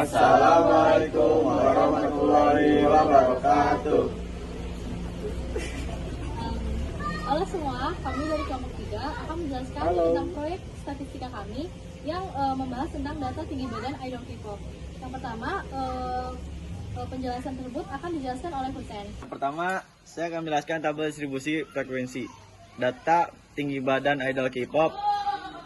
Assalamualaikum warahmatullahi wabarakatuh. Halo semua, kami dari kelompok 3 akan menjelaskan tentang proyek statistika kami yang membahas tentang data tinggi badan idol K-pop. Yang pertama, penjelasan tersebut akan dijelaskan oleh Husen. Pertama, saya akan menjelaskan tabel distribusi frekuensi data tinggi badan idol K-pop.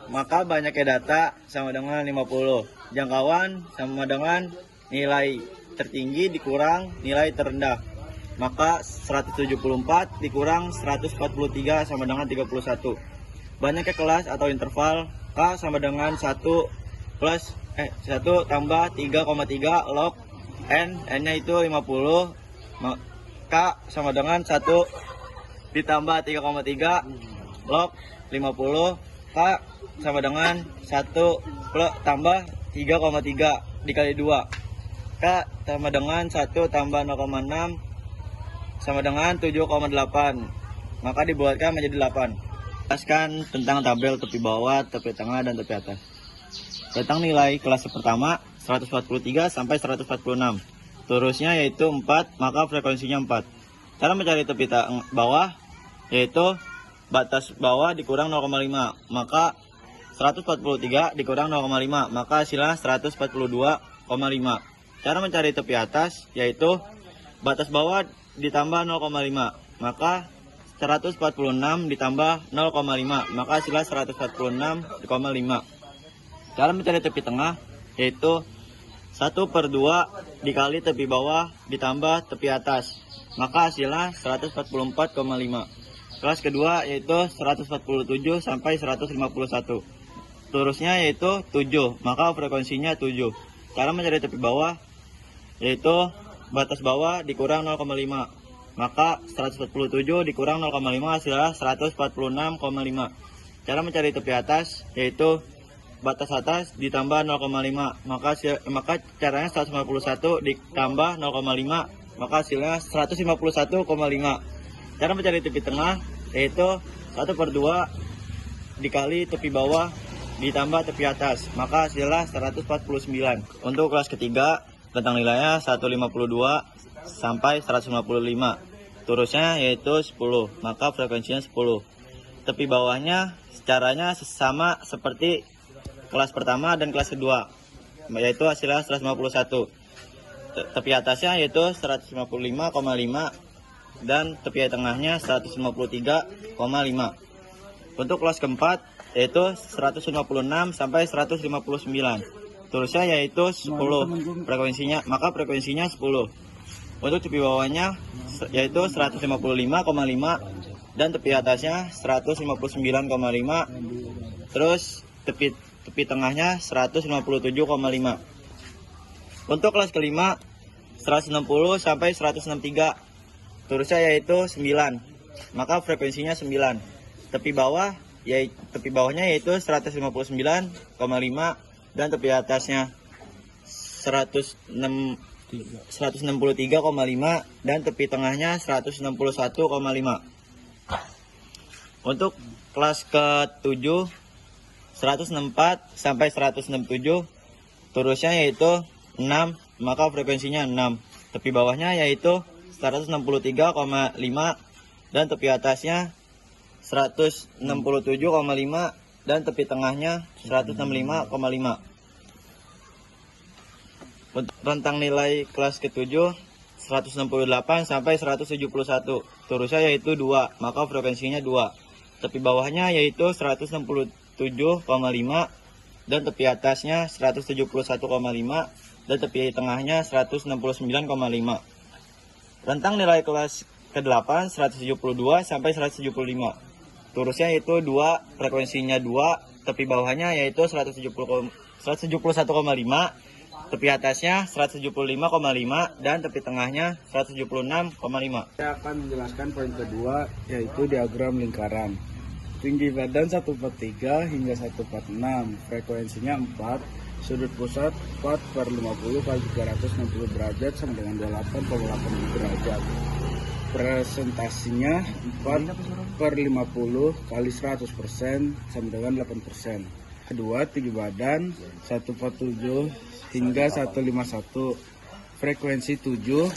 Maka banyaknya data sama dengan 50, jangkauan sama dengan nilai tertinggi dikurang nilai terendah. Maka 174 dikurang 143 sama dengan 31. Banyaknya kelas atau interval K sama dengan 1 tambah 3,3 log N, N-nya itu 50. K sama dengan 1 ditambah 3,3 log 50. K sama dengan 1 tambah 3,3 dikali 2. K sama dengan 1 tambah 0,6 sama dengan 7,8. Maka dibuatkan menjadi 8. Jelaskan tentang tabel tepi bawah, tepi tengah, dan tepi atas. Tentang nilai kelas pertama 143 sampai 146. Terusnya yaitu 4, maka frekuensinya 4. Cara mencari tepi bawah yaitu batas bawah dikurang 0,5, maka 143 dikurang 0,5, maka hasilnya 142,5. Cara mencari tepi atas yaitu batas bawah ditambah 0,5, maka 146 ditambah 0,5, maka hasilnya 146,5. Cara mencari tepi tengah yaitu 1/2 dikali tepi bawah ditambah tepi atas, maka hasilnya 144,5. Kelas kedua yaitu 147 sampai 151. Terusnya yaitu 7, maka frekuensinya 7. Cara mencari tepi bawah yaitu batas bawah dikurang 0,5, maka 147 dikurang 0,5 hasilnya 146,5. Cara mencari tepi atas yaitu batas atas ditambah 0,5, maka caranya 151 ditambah 0,5, maka hasilnya 151,5. Cara mencari tepi tengah yaitu 1/2 dikali tepi bawah ditambah tepi atas, maka hasilnya 149. Untuk kelas ketiga tentang nilainya 152 sampai 155. Terusnya yaitu 10, maka frekuensinya 10. Tepi bawahnya caranya sama seperti kelas pertama dan kelas kedua, yaitu hasilnya 151. Tepi atasnya yaitu 155,5 dan tepi tengahnya 153,5. Untuk kelas keempat yaitu 156 sampai 159. Terusnya yaitu 10 frekuensinya, maka frekuensinya 10. Untuk tepi bawahnya yaitu 155,5 dan tepi atasnya 159,5. Terus tepi tengahnya 157,5. Untuk kelas kelima 160 sampai 163. Terusnya yaitu 9, maka frekuensinya 9. Tepi bawahnya yaitu 159,5 dan tepi atasnya 163,5 dan tepi tengahnya 161,5. Untuk kelas ke-7 164 sampai 167. Terusnya yaitu 6, maka frekuensinya 6. Tepi bawahnya yaitu 163,5 dan tepi atasnya 167,5 dan tepi tengahnya 165,5. Untuk rentang nilai kelas ke-7 168 sampai 171. Terusnya yaitu 2, maka frekuensinya 2. Tepi bawahnya yaitu 167,5 dan tepi atasnya 171,5 dan tepi tengahnya 169,5. Rentang nilai kelas ke-8 172 sampai 175. Terusnya yaitu 2, frekuensinya 2, tepi bawahnya yaitu 171,5, tepi atasnya 175,5 dan tepi tengahnya 176,5. Saya akan menjelaskan poin kedua yaitu diagram lingkaran. Tinggi badan 143 hingga 146, frekuensinya 4, sudut pusat 4/50 kali 360 derajat sama dengan 28,8 derajat. Presentasinya 4/50 kali 100% sama dengan 8%. kedua tinggi badan 147 hingga 151, frekuensi 7,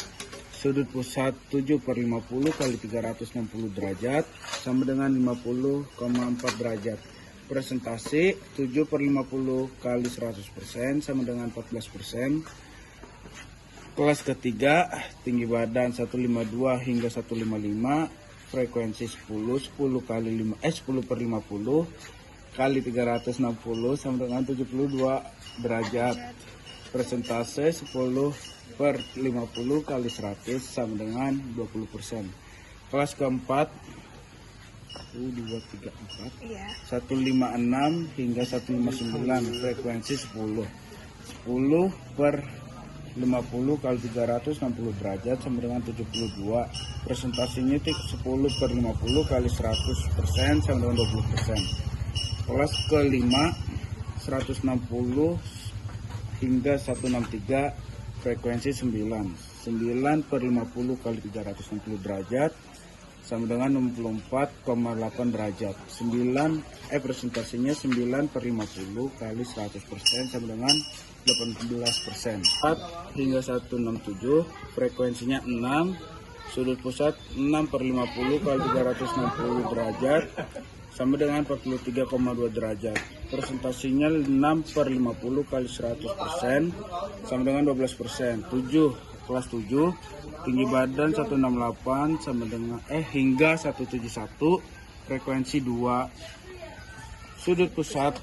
sudut pusat 7/50 kali 360 derajat sama dengan 50,4 derajat. Presentasi 7/50 kali 100% sama dengan 14%. Kelas ketiga tinggi badan 152 hingga 155, frekuensi 10 10/50 kali 360 sama dengan 72 derajat. Persentase 10/50 kali 100 sama dengan 20%. Kelas keempat 156 hingga 159, frekuensi 10/50 kali 360 derajat sama dengan 72. Presentasinya 10/50 kali 100% sama dengan 20%. Kelas kelima 160 hingga 163, frekuensi 9/50 kali 360 derajat sama dengan 64,8 derajat. Presentasinya 9/50 kali 100% sama dengan 18%. 4 hingga 167, frekuensinya 6, sudut pusat 6/50 kali 360 derajat sama dengan 43,2 derajat. Presentasinya 6/50 kali 100% sama dengan 12%. 7, kelas 7, tinggi badan 168 sama dengan hingga 171, frekuensi 2, sudut pusat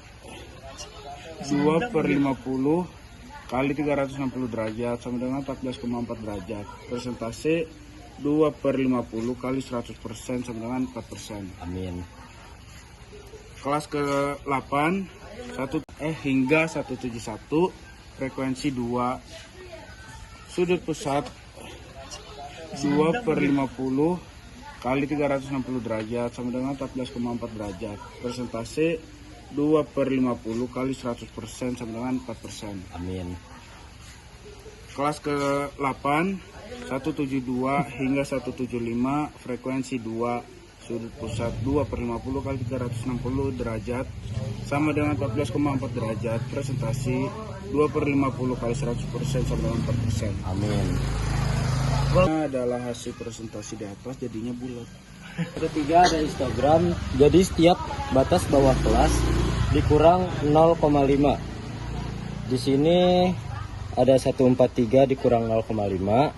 2/50 kali 360 derajat sama dengan 14,4 derajat. Presentasi 2/50 kali 100% sama dengan 4%. Amin. Kelas ke-8 hingga 171, frekuensi 2, sudut pusat 2/50 kali 360 derajat sama dengan 14,4 derajat. Presentasi 2/50 kali 100% sama dengan 4%. Amin. Kelas ke-8 172 hingga 175, frekuensi 2, sudut pusat 2/50 kali 360 derajat sama dengan 14,4 derajat. Presentasi 2/50 kali 100% sama dengan 4%. Amin. Ini adalah hasil presentasi di atas, jadinya bulat. Ketiga ada histogram, jadi setiap batas bawah kelas dikurang 0,5. Di sini ada 143 dikurang 0,5.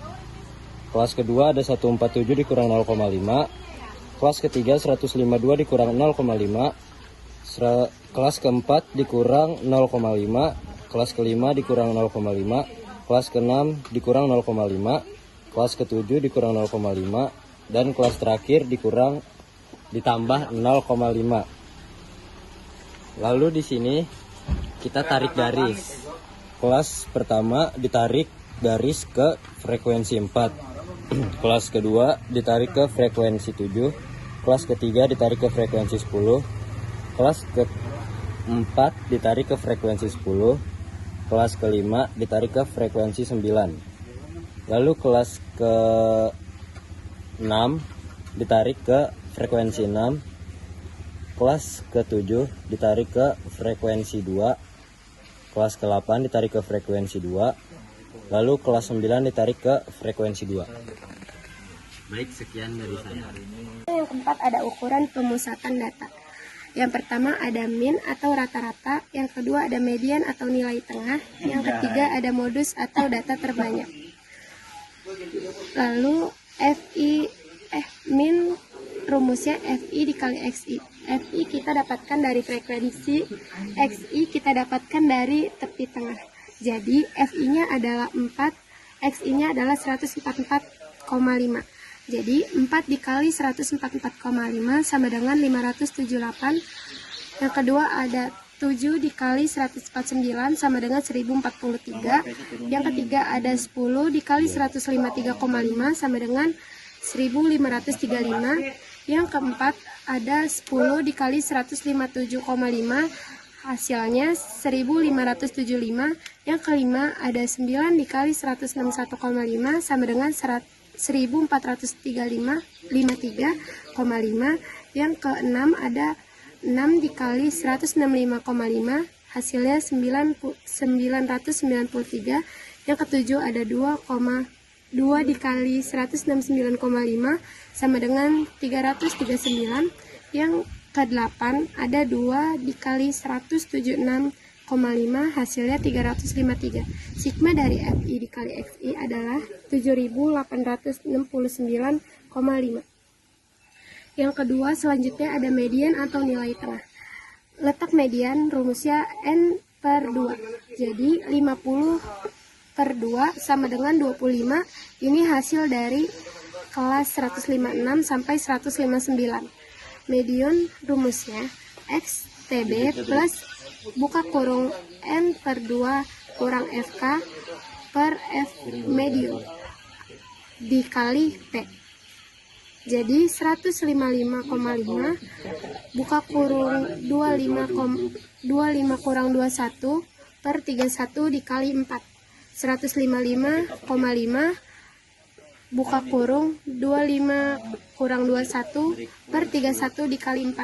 Kelas kedua ada 147 dikurang 0,5. Kelas ketiga 152 dikurang 0,5. Kelas keempat dikurang 0,5. Kelas kelima dikurang 0,5. Kelas keenam dikurang 0,5. Kelas ketujuh dikurang 0,5. Dan kelas terakhir ditambah 0,5. Lalu di sini kita tarik garis. Kelas pertama ditarik garis ke frekuensi 4. Kelas kedua ditarik ke frekuensi 7. Kelas ketiga ditarik ke frekuensi 10. Kelas keempat ditarik ke frekuensi 10. Kelas kelima ditarik ke frekuensi 9. Lalu kelas ke-6 ditarik ke frekuensi 6. Kelas ke-7 ditarik ke frekuensi 2. Kelas ke-8 ditarik ke frekuensi 2. Lalu kelas 9 ditarik ke frekuensi 2. Baik, sekian dari saya. Yang keempat ada ukuran pemusatan data. Yang pertama ada min atau rata-rata, yang kedua ada median atau nilai tengah, yang ketiga ada modus atau data terbanyak. Lalu min rumusnya FI dikali XI. FI kita dapatkan dari frekuensi, XI kita dapatkan dari tepi tengah. Jadi FI-nya adalah 4, XI-nya adalah 144,5. Jadi 4 dikali 144,5 sama dengan 578. Yang kedua ada 7 dikali 149 sama dengan 1043. Yang ketiga ada 10 dikali 153,5 sama dengan 1535. Yang keempat ada 10 dikali 157,5, hasilnya 1575. Yang kelima ada 9 dikali 161,5 sama dengan 1435,53,5. Yang keenam ada 6 dikali 165,5 hasilnya 993. Yang ketujuh ada 2 dikali 169,5 sama dengan 339. Yang ke-8 ada 2 dikali 176,5 hasilnya 353. Sigma dari FI dikali XI adalah 7869,5. Yang kedua selanjutnya ada median atau nilai tengah. Letak median rumusnya N/2. Jadi 50/2 sama dengan 25. Ini hasil dari kelas 156 sampai 159. Median rumusnya XTB plus buka kurung N/2 kurang FK per F median dikali P. Jadi 155,5 buka kurung 25 kurang 21 per 31 dikali 4. 155,5 buka kurung 25 kurang 21 per 31 dikali 4.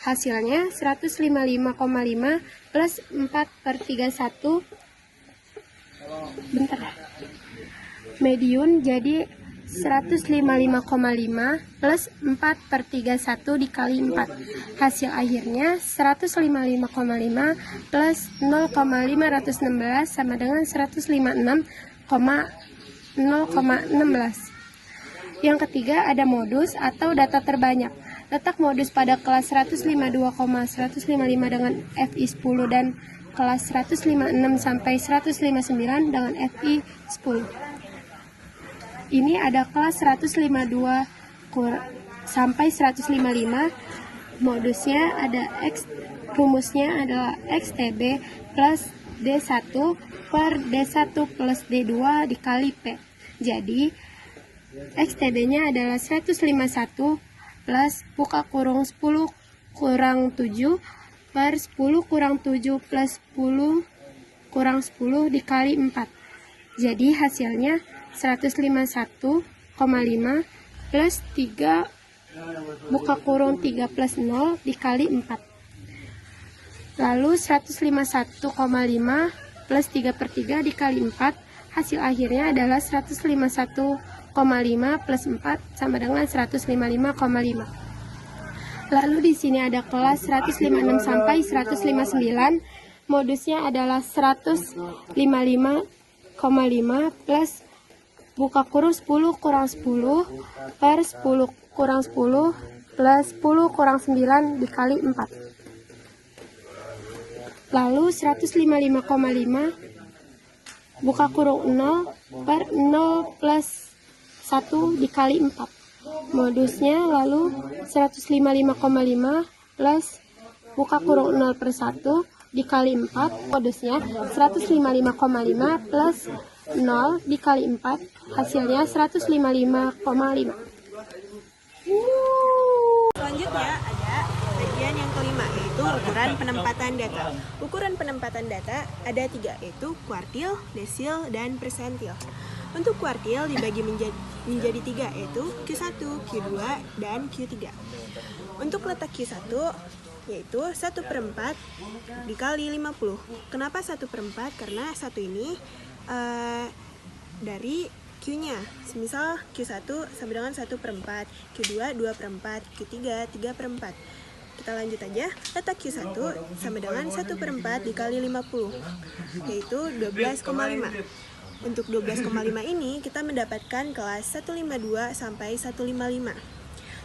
Hasilnya 155,5 plus 4 per 31. Bentar. Median jadi 155,5 plus 4 per 31 dikali 4. Hasil akhirnya 155,5 plus 0,516 sama dengan 156,016. Yang ketiga ada modus atau data terbanyak. Letak modus pada kelas 152,155 dengan FI 10 dan kelas 156 sampai 159 dengan FI 10. Ini ada kelas 152 sampai 155. Modusnya ada rumusnya adalah XTB plus D1 per D1 plus D2 dikali P. Jadi XTB-nya adalah 151 plus buka kurung 10 kurang 7 per 10 kurang 7 plus 10 kurang 10 dikali 4. Jadi hasilnya 151,5 plus 3 buka kurung 3 plus 0 dikali 4. Lalu 151,5 plus 3 per 3 dikali 4. Hasil akhirnya adalah 151,5 plus 4 sama dengan 155,5. Lalu di sini ada kelas 156 sampai 159. Modusnya adalah 155,5 plus buka kurung 10 kurang 10 per 10 kurang 10 plus 10 kurang 9 dikali 4. Lalu 155,5 buka kurung 0 per 0 plus 1 dikali 4. Modusnya lalu 155,5 plus buka kurung 0 per 1 dikali 4. Modusnya 155,5 plus 0 dikali 4. Hasilnya 155,5. Selanjutnya ada bagian yang kelima, yaitu ukuran penempatan data. Ukuran penempatan data ada 3, yaitu kuartil, desil, dan persentil. Untuk kuartil dibagi menjadi 3, yaitu Q1, Q2, dan Q3. Untuk letak Q1 yaitu 1/4 dikali 50. Kenapa 1/4? Karena 1 ini dari Q-nya. Misal Q1 sama dengan 1/4, Q2 2/4, Q3 3/4. Kita lanjut aja. Letak Q1 sama dengan 1/4 dikali 50, yaitu 12,5. Untuk 12,5 ini kita mendapatkan kelas 152 sampai 155.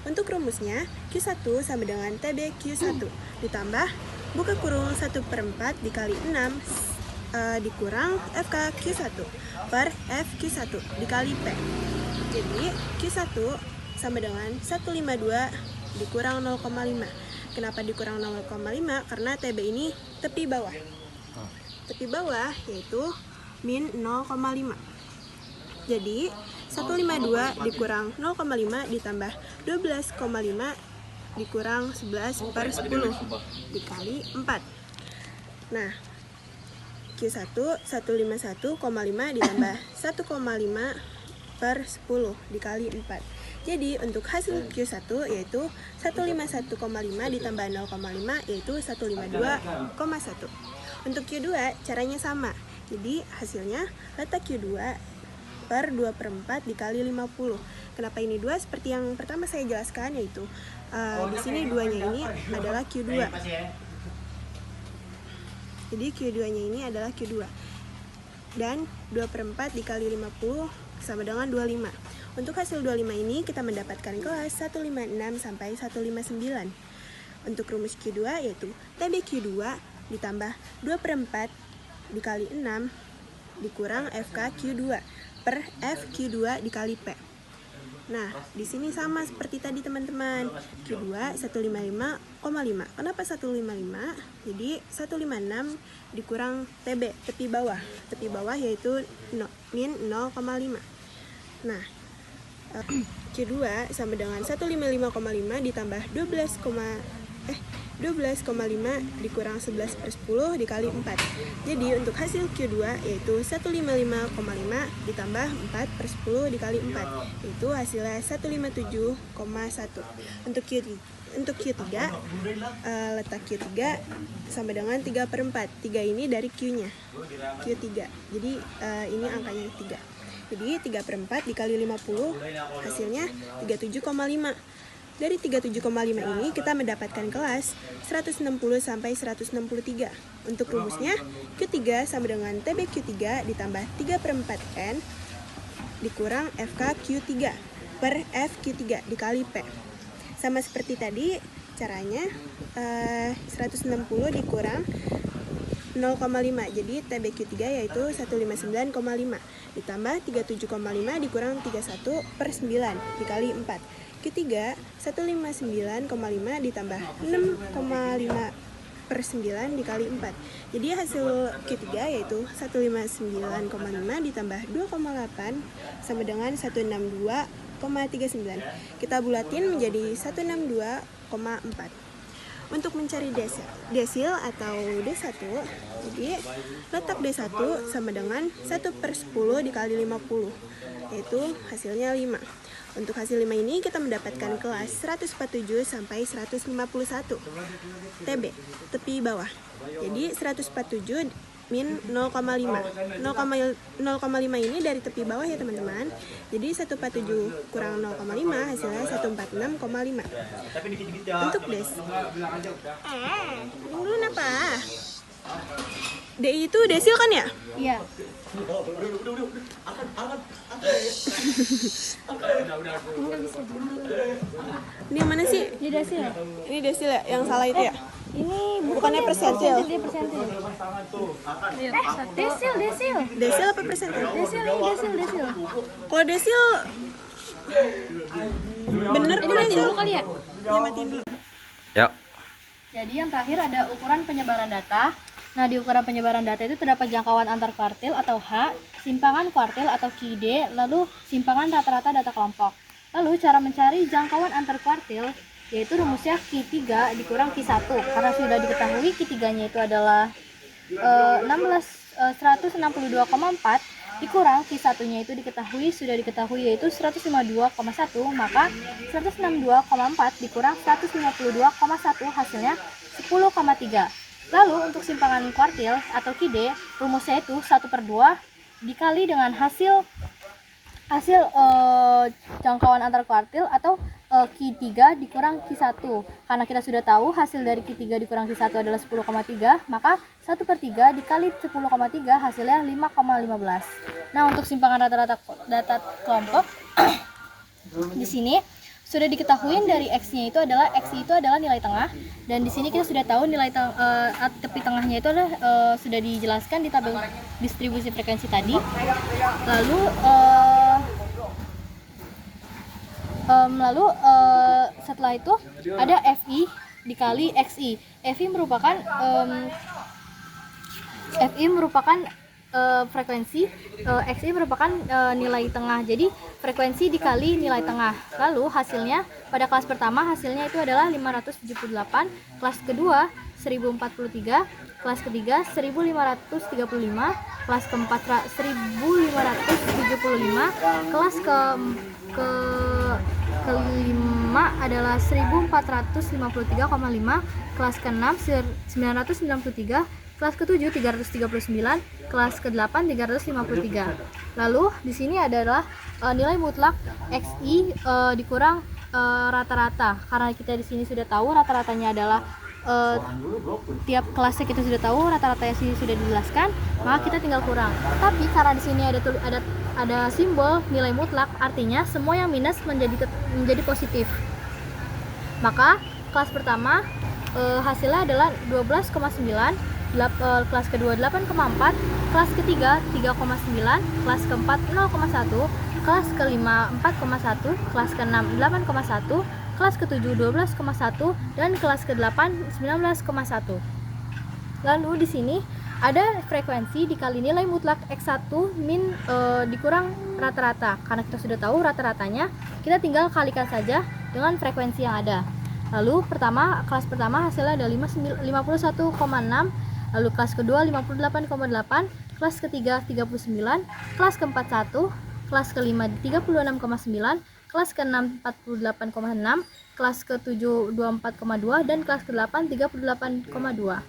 Untuk rumusnya, Q1 sama dengan TB Q1 ditambah buka kurung 1/4 dikali 6 dikurang FK Q1 per F Q1 dikali P. Jadi Q1 sama dengan 152 dikurang 0,5. Kenapa dikurang 0,5? Karena TB ini tepi bawah. Tepi bawah yaitu min 0,5. Jadi 152 dikurang 0,5 ditambah 12,5 dikurang 11 per 10 dikali 4. Nah, Q1 151,5 ditambah 1,5 per 10 dikali 4. Jadi untuk hasil Q1 yaitu 151,5 ditambah 0,5 yaitu 152,1. Untuk Q2 caranya sama. Jadi hasilnya letak Q2 per 2/4 dikali 50. Kenapa ini 2? Seperti yang pertama saya jelaskan yaitu di sini 2-nya ini adalah Q2. Jadi Q2-nya ini adalah Q2. Dan 2/4 dikali 50 sama dengan 25. Untuk hasil 25 ini kita mendapatkan kelas 156 sampai 159. Untuk rumus Q2 yaitu TBQ2 ditambah 2/4 dikali 6 dikurang FKQ2 per FQ2 dikali P. Nah, di sini sama seperti tadi teman-teman. Q2 155,5. Kenapa 155? Jadi 156 dikurang TB, tepi bawah. Tepi bawah yaitu min 0,5. Nah, Q2 sama dengan 155,5 ditambah 12,5 dikurang 11/10 dikali 4. Jadi untuk hasil Q2 yaitu 155,5 ditambah 4/10 dikali 4. Itu hasilnya 157,1. Untuk Q3 letak Q3 sama dengan 3/4. 3 ini dari Q-nya. Q3. Jadi ini angkanya 3. Jadi 3/4 dikali 50 hasilnya 37,5. Dari 37,5 ini kita mendapatkan kelas 160 sampai 163. Untuk rumusnya Q3 sama dengan TBQ3 ditambah 3/4N dikurang FKQ3 per FQ3 dikali P. Sama seperti tadi caranya 160 dikurang 0,5. Jadi TBQ3 yaitu 159,5 ditambah 37,5 dikurang 31/9 dikali 4. Q3 159,5 ditambah 6,5/9 dikali 4. Jadi hasil Q3 yaitu 159,5 ditambah 2,8 sama dengan 162,39. Kita bulatin menjadi 162,4. Untuk mencari desil atau D1, jadi letak D1 sama dengan 1/10 dikali 50, yaitu hasilnya 5. Untuk hasil 5 ini kita mendapatkan kelas 147 sampai 151 TB, tepi bawah. Jadi 147 min 0,5. 0,5 ini dari tepi bawah ya teman-teman. Jadi 147 kurang 0,5 hasilnya 146,5. Untuk des. Dulu apa? DI itu desil kan ya? Iya. Ini yang mana sih? Ini desil. Ini desil ya? Yang salah itu ya? Ini Bukannya persentil? Dia persentil. Desil. Desil apa persentil? Desil. Kalau desil bener Ini kok mati desil. dulu kali ya? Ya matiin dulu. Ya. Jadi yang terakhir ada ukuran penyebaran data. Nah, di ukuran penyebaran data itu terdapat jangkauan antar kuartil atau H, simpangan kuartil atau QD, lalu simpangan rata-rata data kelompok. Lalu cara mencari jangkauan antar kuartil yaitu rumusnya Q3 dikurang Q1. Karena sudah diketahui Q3-nya itu adalah 162,4 dikurang Q1-nya itu sudah diketahui yaitu 152,1, maka 162,4 dikurang 152,1 hasilnya 10,3. Lalu untuk simpangan kuartil atau QD, rumusnya itu 1/2 dikali dengan hasil jangkauan antar kuartil atau Q3 dikurang Q1. Karena kita sudah tahu hasil dari Q3 dikurang Q1 adalah 10,3, maka 1/3 dikali 10,3 hasilnya 5,15. Nah, untuk simpangan rata-rata data kelompok di sini sudah diketahui dari X-nya itu adalah nilai tengah, dan di sini kita sudah tahu nilai tepi tengahnya itu adalah sudah dijelaskan di tabel distribusi frekuensi tadi. Lalu setelah itu ada FI dikali XI. FI merupakan frekuensi, XI merupakan nilai tengah. Jadi frekuensi dikali nilai tengah. Lalu hasilnya pada kelas pertama hasilnya itu adalah 578, kelas kedua 1043, kelas ketiga 1535, kelas keempat 1575, kelas ke-5 adalah 1453,5, kelas ke-6 993, kelas ke-7 339, kelas ke-8 353. Lalu di sini adalah nilai mutlak XI dikurang rata-rata. Karena kita di sini sudah tahu rata-ratanya adalah tiap kelasnya kita sudah tahu rata-ratanya sudah dijelaskan, maka kita tinggal kurang. Tapi karena di sini ada simbol nilai mutlak, artinya semua yang minus menjadi positif. Maka kelas pertama hasilnya adalah 12,9, kelas kedua 8,4, kelas ketiga 3,9, kelas keempat 0,1, kelas kelima 4,1, kelas keenam 8,1, kelas ke-7 12,1, dan kelas ke-8 19,1. Lalu di sini ada frekuensi dikali nilai mutlak X1 min dikurang rata-rata. Karena kita sudah tahu rata-ratanya, kita tinggal kalikan saja dengan frekuensi yang ada. Lalu kelas pertama hasilnya ada 51,6, lalu kelas kedua 58,8, kelas ketiga 39, kelas keempat 1, kelas kelima 36,9, kelas ke-6 48,6, kelas ke-7 24,2, dan kelas ke-8 38,2.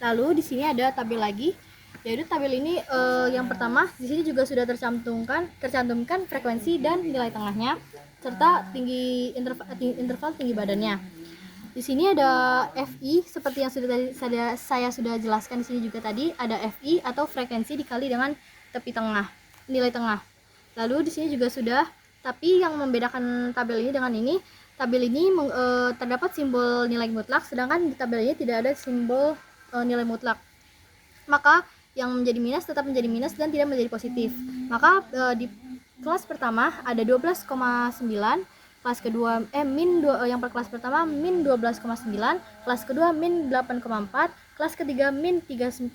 Lalu di sini ada tabel lagi. Yaitu tabel ini yang pertama di sini juga sudah tercantumkan frekuensi dan nilai tengahnya serta interval tinggi badannya. Di sini ada FI seperti yang saya sudah jelaskan di sini juga tadi, ada FI atau frekuensi dikali dengan tepi tengah, nilai tengah. Lalu di sini juga sudah, tapi yang membedakan tabel ini dengan ini, tabel ini terdapat simbol nilai mutlak, sedangkan di tabel ini tidak ada simbol nilai mutlak. Maka yang menjadi minus tetap menjadi minus dan tidak menjadi positif. Maka di kelas pertama ada 12,9, kelas kedua yang per kelas pertama min 12,9, kelas kedua min 8,4, kelas ketiga min 3,9,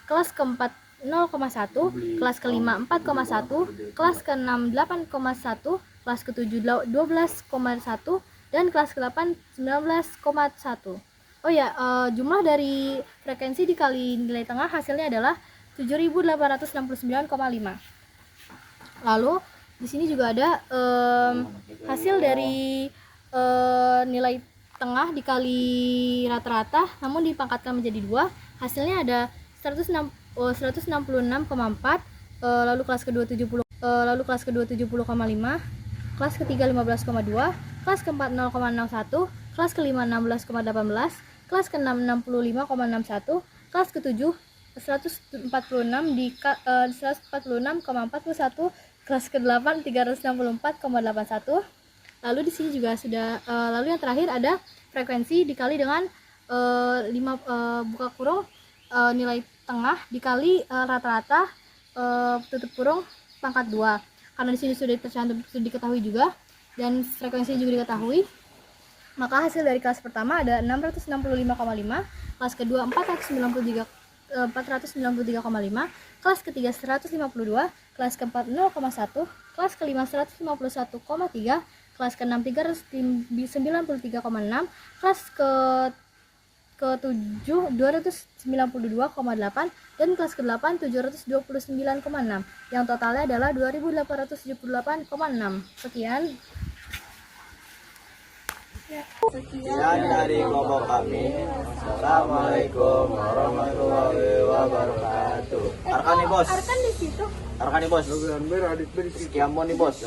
kelas keempat 0,1, kelas kelima 4,1, kelas keenam 8,1, kelas ketujuh 12,1, dan kelas ke-8 19,1. Oh ya, jumlah dari frekuensi dikali nilai tengah hasilnya adalah 7.869,5. Lalu di sini juga ada hasil dari nilai tengah dikali rata-rata, namun dipangkatkan menjadi 2. Hasilnya ada 166,4. Lalu kelas kedua 70, lalu kelas kedua 70,5, kelas ketiga 15,2, kelas keempat 0,01, kelas kelima 16,18, kelas ke-6 65,61, kelas ke-7 146,41, kelas ke-8 364,81. Lalu di sini juga sudah lalu yang terakhir ada frekuensi dikali dengan buka kurung nilai tengah dikali rata-rata tutup kurung pangkat 2. Karena di sini sudah diketahui juga dan frekuensi juga diketahui, maka hasil dari kelas pertama ada 665,5, kelas kedua 493,5, kelas ketiga 152, kelas keempat 0,1, kelas kelima 151,3, kelas keenam 393,6, kelas ke-7 292,8, dan kelas ke-8 729,6, yang totalnya adalah 2.878,6. Sekian dari kelompok kami. Assalamualaikum warahmatullahi wabarakatuh. Arkan nih bos. Arkan di situ. Arkan nih bos. Sekian nih bos.